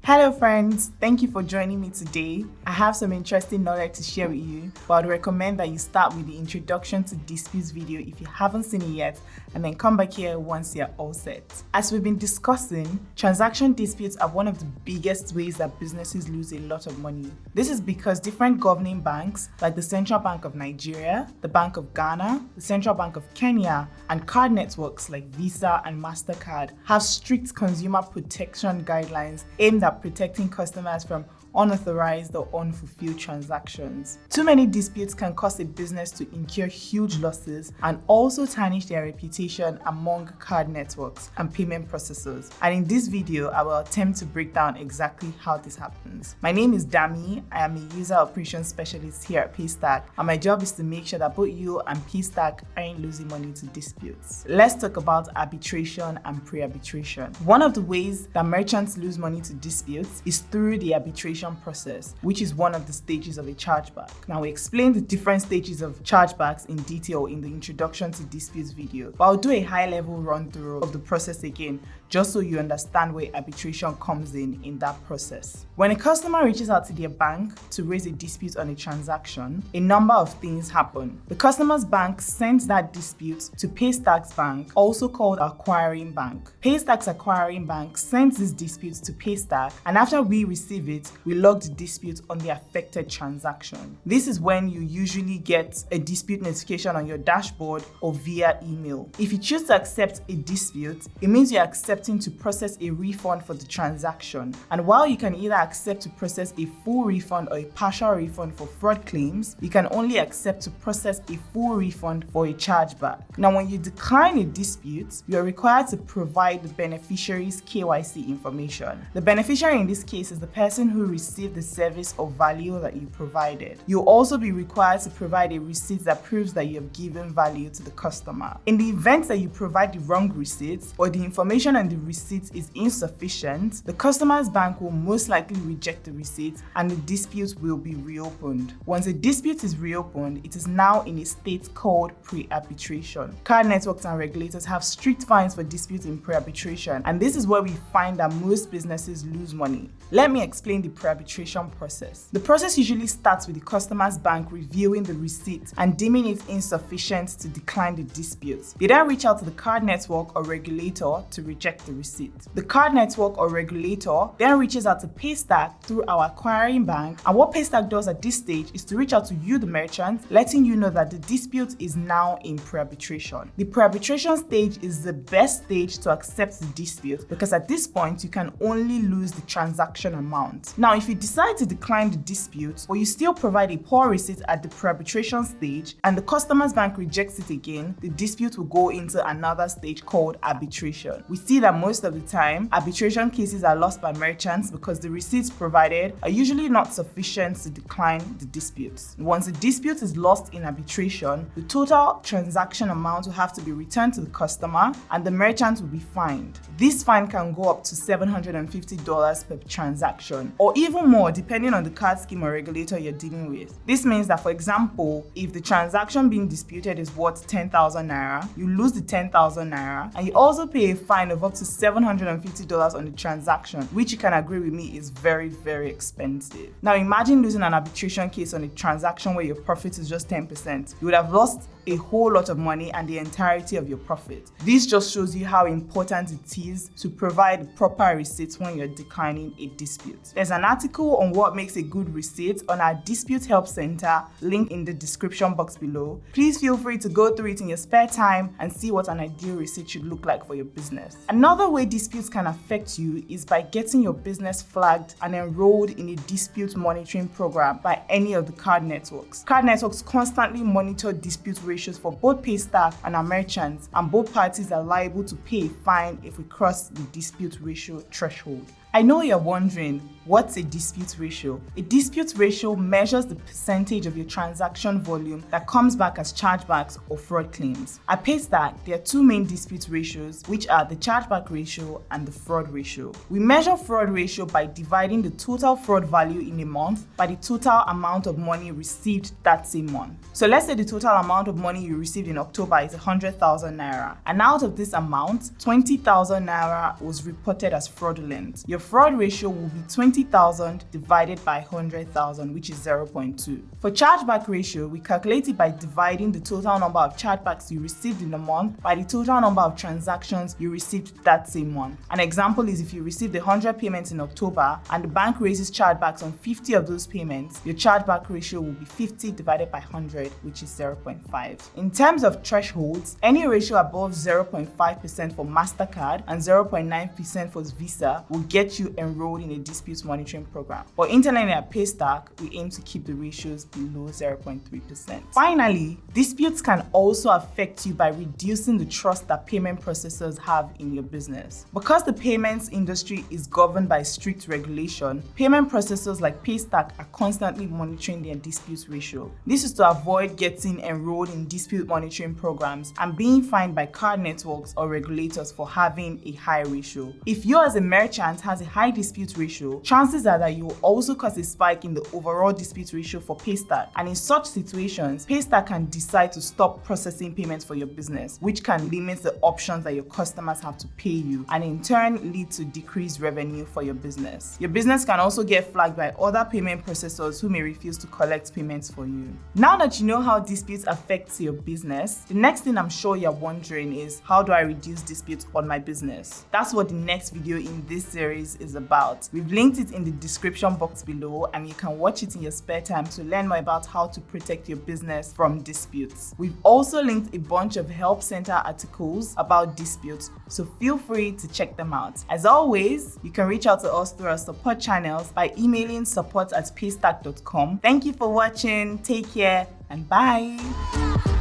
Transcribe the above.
Hello friends, thank you for joining me today. I have some interesting knowledge to share with you, but I'd recommend that you start with the introduction to disputes video if you haven't seen it yet, and then come back here once you're all set. As we've been discussing, transaction disputes are one of the biggest ways that businesses lose a lot of money. This is because different governing banks, like the Central Bank of Nigeria, the Bank of Ghana, the Central Bank of Kenya, and card networks like Visa and MasterCard have strict consumer protection guidelines aimed at protecting customers from unauthorized or unfulfilled transactions. Too many disputes can cause a business to incur huge losses and also tarnish their reputation among card networks and payment processors. And in this video, I will attempt to break down exactly how this happens. My name is Dami. I am a user operations specialist here at Paystack, and my job is to make sure that both you and Paystack aren't losing money to disputes. Let's talk about arbitration and pre-arbitration. One of the ways that merchants lose money to disputes is through the arbitration process, which is one of the stages of a chargeback. Now, we explained the different stages of chargebacks in detail in the introduction to disputes video, but I'll do a high-level run-through of the process again, just so you understand where arbitration comes in that process. When a customer reaches out to their bank to raise a dispute on a transaction, a number of things happen. The customer's bank sends that dispute to Paystack's bank, also called acquiring bank. Paystack's acquiring bank sends this dispute to Paystack, and after we receive it, we log the dispute on the affected transaction. This is when you usually get a dispute notification on your dashboard or via email. If you choose to accept a dispute, it means you're accepting to process a refund for the transaction. And while you can either accept to process a full refund or a partial refund for fraud claims, you can only accept to process a full refund for a chargeback. Now, when you decline a dispute, you're required to provide the beneficiary's KYC information. The beneficiary in this case is the person who received the service or value that you provided. You'll also be required to provide a receipt that proves that you have given value to the customer. In the event that you provide the wrong receipt or the information on the receipt is insufficient, the customer's bank will most likely reject the receipt and the dispute will be reopened. Once a dispute is reopened, it is now in a state called pre-arbitration. Card networks and regulators have strict fines for disputes in pre-arbitration, and this is where we find that most businesses lose money. Let me explain the pre-arbitration process. The process usually starts with the customer's bank reviewing the receipt and deeming it insufficient to decline the dispute. They then reach out to the card network or regulator to reject the receipt. The card network or regulator then reaches out to Paystack through our acquiring bank, and what Paystack does at this stage is to reach out to you, the merchant, letting you know that the dispute is now in pre-arbitration. The pre-arbitration stage is the best stage to accept the dispute because at this point you can only lose the transaction amount. Now, if you decide to decline the dispute, or you still provide a poor receipt at the pre-arbitration stage and the customer's bank rejects it again, the dispute will go into another stage called arbitration. We see that most of the time, arbitration cases are lost by merchants because the receipts provided are usually not sufficient to decline the dispute. Once the dispute is lost in arbitration, the total transaction amount will have to be returned to the customer and the merchant will be fined. This fine can go up to $750 per transaction, or even more depending on the card scheme or regulator you're dealing with. This means that, for example, if the transaction being disputed is worth 10,000 naira, you lose the 10,000 naira, and you also pay a fine of up to $750 on the transaction, which you can agree with me is very, very expensive. Now, imagine losing an arbitration case on a transaction where your profit is just 10%. You would have lost a whole lot of money and the entirety of your profit. This just shows you how important it is to provide proper receipts when you're declining a dispute. There's an article on what makes a good receipt on our Dispute Help Center, link in the description box below. Please feel free to go through it in your spare time and see what an ideal receipt should look like for your business. Another way disputes can affect you is by getting your business flagged and enrolled in a dispute monitoring program by any of the card networks. Card networks constantly monitor dispute ratios for both Paystack and our merchants, and both parties are liable to pay a fine if we cross the dispute ratio threshold. I know you're wondering, what's a dispute ratio? A dispute ratio measures the percentage of your transaction volume that comes back as chargebacks or fraud claims. At Paystack, there are two main dispute ratios, which are the chargeback ratio and the fraud ratio. We measure fraud ratio by dividing the total fraud value in a month by the total amount of money received that same month. So let's say the total amount of money you received in October is 100,000 naira, and out of this amount, 20,000 naira was reported as fraudulent. Your fraud ratio will be 20,000 divided by 100,000, which is 0.2. For chargeback ratio, we calculate it by dividing the total number of chargebacks you received in a month by the total number of transactions you received that same month. An example is if you received 100 payments in October and the bank raises chargebacks on 50 of those payments, your chargeback ratio will be 50 divided by 100, which is 0.5. In terms of thresholds, any ratio above 0.5% for MasterCard and 0.9% for Visa will get you enrolled in a dispute monitoring program. But internally at Paystack, we aim to keep the ratios below 0.3%. Finally, disputes can also affect you by reducing the trust that payment processors have in your business. Because the payments industry is governed by strict regulation, payment processors like Paystack are constantly monitoring their dispute ratio. This is to avoid getting enrolled in dispute monitoring programs and being fined by card networks or regulators for having a high ratio. If you as a merchant has a high dispute ratio, chances are that you will also cause a spike in the overall dispute ratio for Paystack. And in such situations, Paystack can decide to stop processing payments for your business, which can limit the options that your customers have to pay you and in turn lead to decreased revenue for your business. Your business can also get flagged by other payment processors who may refuse to collect payments for you. Now that you know how disputes affect your business, the next thing I'm sure you're wondering is, how do I reduce disputes on my business? That's what the next video in this series is about. We've linked it in the description box below and you can watch it in your spare time to learn more about how to protect your business from disputes. We've also linked a bunch of help center articles about disputes, so feel free to check them out. As always, you can reach out to us through our support channels by emailing support@paystack.com. Thank you for watching, take care, and bye.